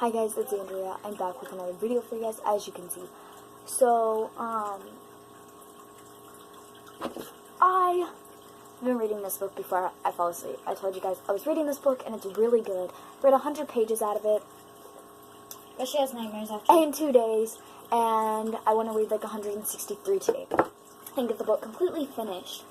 Hi guys, it's Andrea. I'm back with another video for you guys, as you can see. So, I've been reading this book before I fall asleep. I told you guys I was reading this book, and it's really good. Read 100 pages out of it. But she has nightmares after. In 2 days, and I want to read like 163 today. And get the book completely finished.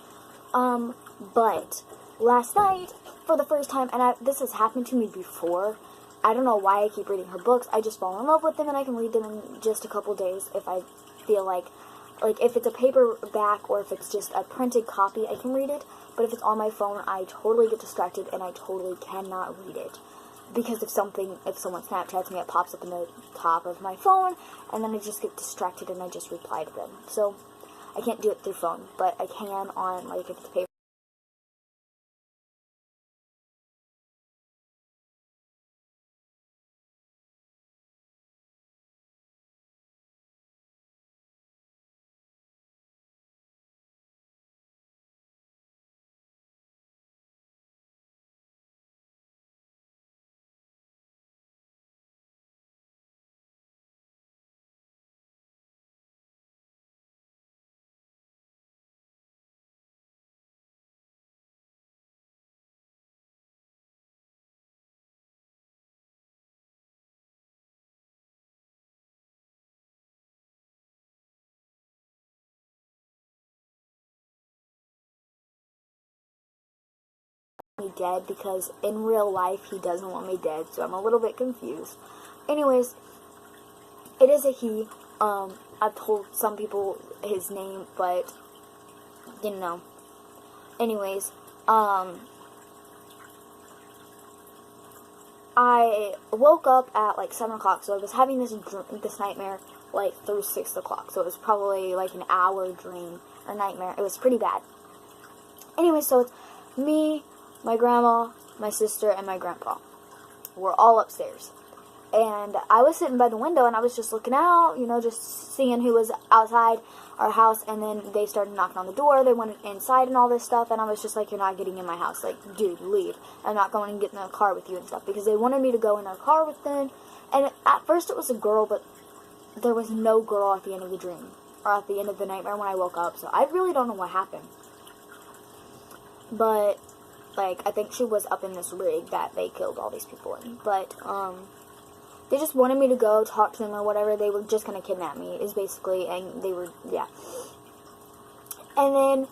But last night, for the first time, and this has happened to me before. I don't know why I keep reading her books. I just fall in love with them, and I can read them in just a couple days if I feel like if it's a paperback or if it's just a printed copy, I can read it. But if it's on my phone, I totally get distracted, and I totally cannot read it. Because if someone Snapchats me, it pops up in the top of my phone, and then I just get distracted, and I just reply to them. So, I can't do it through phone, but I can on, like, if it's paper. Me dead, because in real life he doesn't want me dead, so I'm a little bit confused. Anyways, it is a he. I've told some people his name, but didn't know. Anyways, I woke up at like 7 o'clock, so I was having this nightmare like through 6 o'clock, so it was probably like an hour dream or nightmare. It was pretty bad. Anyway, so it's me, my grandma, my sister, and my grandpa. We're all upstairs. And I was sitting by the window, and I was just looking out, you know, just seeing who was outside our house. And then they started knocking on the door. They went inside and all this stuff. And I was just like, you're not getting in my house. Like, dude, leave. I'm not going to get in the car with you and stuff. Because they wanted me to go in our car with them. And at first it was a girl, but there was no girl at the end of the dream. Or at the end of the nightmare when I woke up. So I really don't know what happened. But like, I think she was up in this rig that they killed all these people in. But, they just wanted me to go talk to them or whatever. They were just going to kidnap me, is basically, and they were, yeah. And then,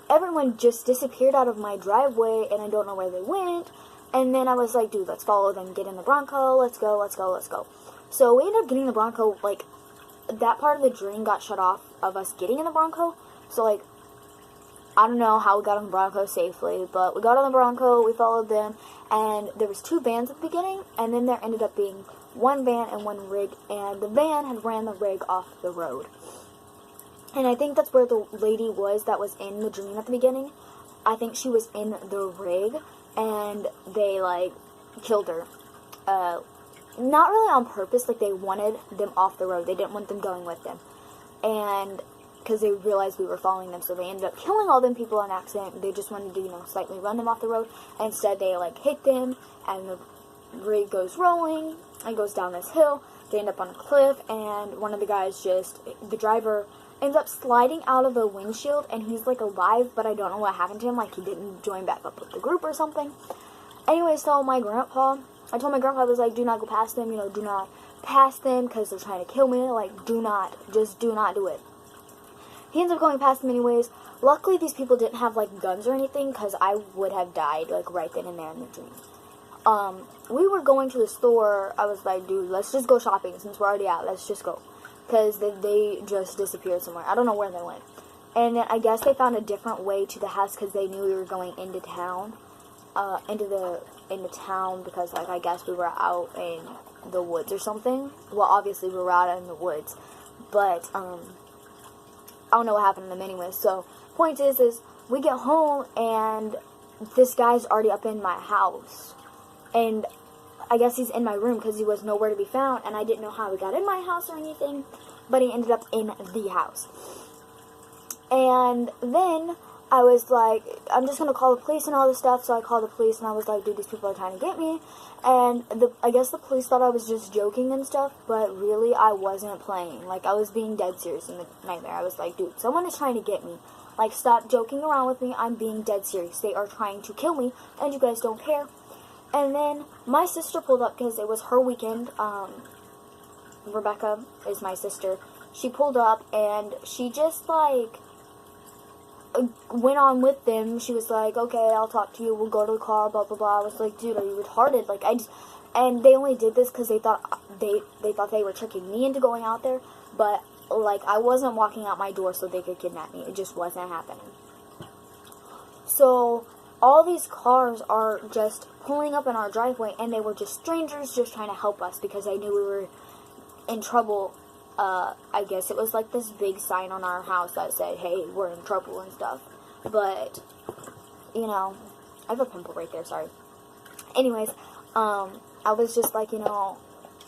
everyone just disappeared out of my driveway, and I don't know where they went. And then I was like, dude, let's follow them, get in the Bronco, let's go, let's go, let's go. So, we ended up getting the Bronco, like, that part of the dream got shut off of us getting in the Bronco. So, like, I don't know how we got on the Bronco safely, but we got on the Bronco, we followed them, and there was 2 vans at the beginning, and then there ended up being 1 van and 1 rig, and the van had ran the rig off the road. And I think that's where the lady was that was in the dream at the beginning. I think she was in the rig, and they, like, killed her. Not really on purpose, like, they wanted them off the road. They didn't want them going with them. And because they realized we were following them, so they ended up killing all them people on accident. They just wanted to, you know, slightly run them off the road. And instead, they, like, hit them, and the rig goes rolling, and goes down this hill. They end up on a cliff, and one of the guys the driver ends up sliding out of the windshield, and he's, like, alive, but I don't know what happened to him. Like, he didn't join back up with the group or something. Anyway, so I told my grandpa, I was like, do not go past them, you know, do not pass them, because they're trying to kill me. Like, just do not do it. He ends up going past them anyways. Luckily, these people didn't have, like, guns or anything, because I would have died, like, right then and there in the dream. We were going to the store. I was like, dude, let's just go shopping since we're already out. Let's just go. Because they just disappeared somewhere. I don't know where they went. And then I guess they found a different way to the house because they knew we were going into town. Into town because, like, I guess we were out in the woods or something. Well, obviously we were out in the woods. But, I don't know what happened to them anyways. So, point is we get home and this guy's already up in my house. And I guess he's in my room because he was nowhere to be found. And I didn't know how he got in my house or anything. But he ended up in the house. And then I was like, I'm just gonna call the police and all this stuff. So I called the police and I was like, dude, these people are trying to get me. And I guess the police thought I was just joking and stuff, but really I wasn't playing. Like, I was being dead serious in the nightmare. I was like, dude, someone is trying to get me. Like, stop joking around with me. I'm being dead serious. They are trying to kill me, and you guys don't care. And then my sister pulled up because it was her weekend. Rebecca is my sister. She pulled up, and she just, like, went on with them. She was like, okay, I'll talk to you. We'll go to the car, blah, blah, blah. I was like, dude, are you retarded? Like, and they only did this because they thought they were tricking me into going out there. But, like, I wasn't walking out my door so they could kidnap me. It just wasn't happening. So, all these cars are just pulling up in our driveway, and they were just strangers just trying to help us because they knew we were in trouble. I guess it was like this big sign on our house that said, hey, we're in trouble and stuff. But, you know, I have a pimple right there, sorry. Anyways, I was just like, you know,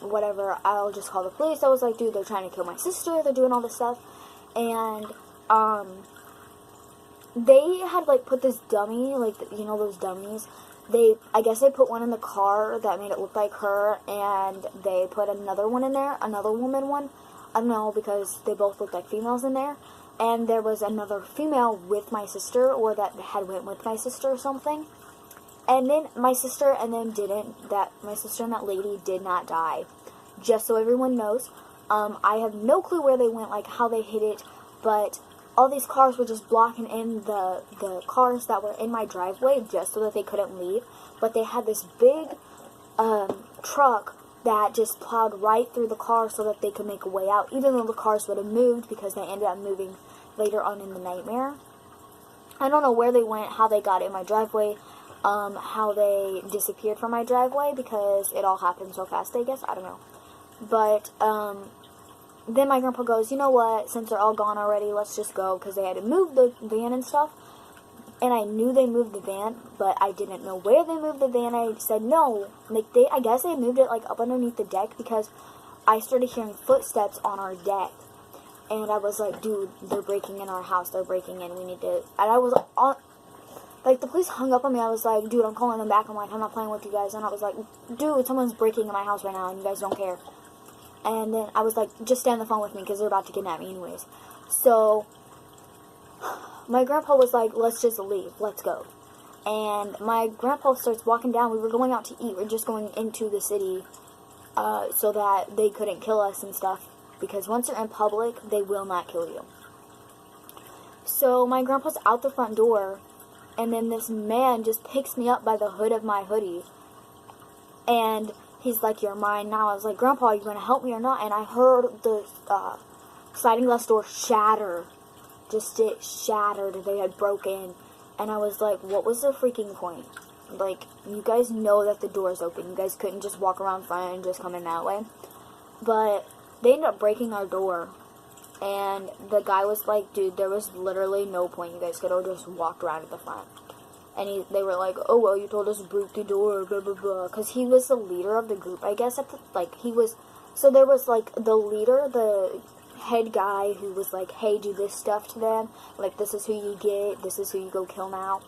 whatever, I'll just call the police. I was like, dude, they're trying to kill my sister, they're doing all this stuff. And, they had, like, put this dummy, like, you know those dummies? I guess they put one in the car that made it look like her, and they put another one in there, another woman one. I don't know, because they both looked like females in there. And there was another female with my sister, or that had went with my sister or something. And then my sister and them didn't, my sister and that lady did not die. Just so everyone knows, I have no clue where they went, like how they hid it, but all these cars were just blocking in the cars that were in my driveway just so that they couldn't leave. But they had this big truck that just plowed right through the car so that they could make a way out, even though the cars would have moved because they ended up moving later on in the nightmare. I don't know where they went, how they got in my driveway, how they disappeared from my driveway because it all happened so fast, I guess. I don't know. But, then my grandpa goes, you know what, since they're all gone already, let's just go, because they had to move the van and stuff. And I knew they moved the van, but I didn't know where they moved the van. I said, no, like, I guess they moved it, like, up underneath the deck, because I started hearing footsteps on our deck. And I was like, dude, they're breaking in our house, they're breaking in, we need to, and I was on, like, the police hung up on me. I was like, dude, I'm calling them back. I'm like, I'm not playing with you guys. And I was like, dude, someone's breaking in my house right now, and you guys don't care. And then I was like, just stay on the phone with me, because they're about to kidnap me anyways. So, my grandpa was like, let's just leave, let's go. And my grandpa starts walking down. We were going out to eat. We're just going into the city so that they couldn't kill us and stuff. Because once you're in public, they will not kill you. So my grandpa's out the front door, and then this man just picks me up by the hood of my hoodie. And he's like, you're mine now. I was like, Grandpa, are you going to help me or not? And I heard the sliding glass door shatter. Just it shattered. They had broken. And I was like, what was the freaking point? Like, you guys know that the door's open. You guys couldn't just walk around front and just come in that way. But they ended up breaking our door. And the guy was like, dude, there was literally no point. You guys could have just walked around at the front. And they were like, oh, well, you told us to break the door, blah, blah, blah. Because he was the leader of the group, I guess. So there was, like, the leader, the head guy who was like, hey, do this stuff to them. Like, this is who you get. This is who you go kill now.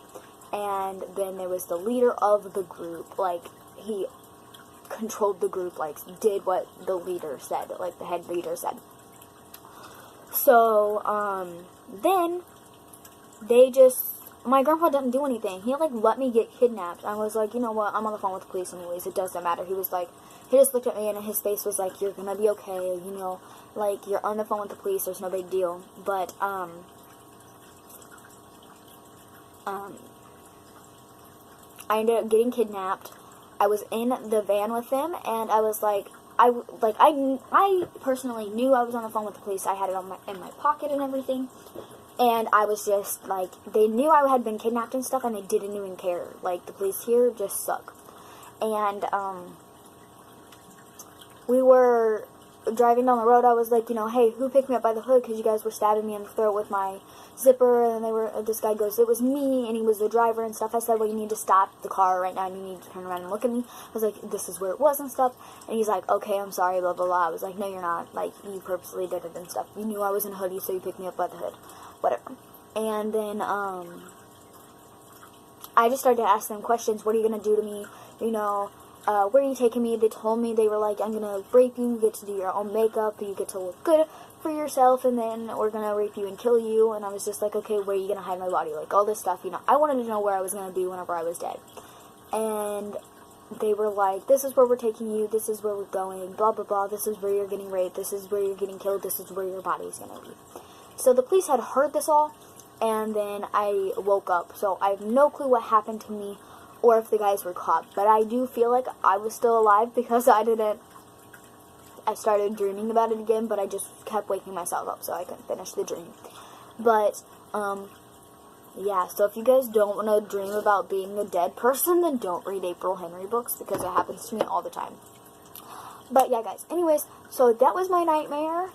And then there was the leader of the group. Like, he controlled the group, like, did what the leader said, like, the head leader said. So, then my grandpa didn't do anything. He, like, let me get kidnapped. I was like, you know what, I'm on the phone with the police anyways. It doesn't matter. He was like, he just looked at me and his face was like, you're gonna be okay, you know. Like, you're on the phone with the police. There's no big deal. But, I ended up getting kidnapped. I was in the van with them, and I was like, I personally knew I was on the phone with the police. I had it in my pocket and everything. And I was just, like, they knew I had been kidnapped and stuff, and they didn't even care. Like, the police here just suck. And, we were driving down the road. I was like, you know, hey, who picked me up by the hood? Because you guys were stabbing me in the throat with my zipper. And this guy goes, it was me, and he was the driver and stuff. I said, well, you need to stop the car right now, and you need to turn around and look at me. I was like, this is where it was and stuff. And he's like, okay, I'm sorry, blah, blah, blah. I was like, no, you're not. Like, you purposely did it and stuff. You knew I was in a hoodie, so you picked me up by the hood. Whatever. And then, I just started to ask them questions. What are you going to do to me? You know, where are you taking me? They told me, they were like, I'm going to rape you. You get to do your own makeup. You get to look good for yourself. And then we're going to rape you and kill you. And I was just like, okay, where are you going to hide my body? Like, all this stuff, you know. I wanted to know where I was going to be whenever I was dead. And they were like, this is where we're taking you. This is where we're going. Blah, blah, blah. This is where you're getting raped. This is where you're getting killed. This is where your body's going to be. So the police had heard this all. And then I woke up, so I have no clue what happened to me or if the guys were caught. But I do feel like I was still alive because I started dreaming about it again, but I just kept waking myself up so I couldn't finish the dream. But, yeah, so if you guys don't want to dream about being a dead person, then don't read April Henry books because it happens to me all the time. But, yeah, guys, anyways, so that was my nightmare.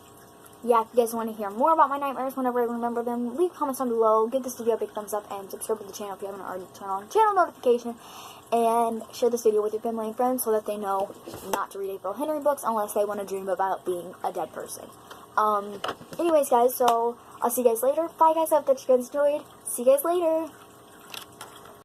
Yeah, if you guys want to hear more about my nightmares whenever I remember them, leave comments down below, give this video a big thumbs up, and subscribe to the channel if you haven't already. Turn on channel notification, and share this video with your family and friends so that they know not to read April Henry books unless they want to dream about being a dead person. Anyways, guys, so I'll see you guys later. Bye, guys. I hope that you guys enjoyed. See you guys later.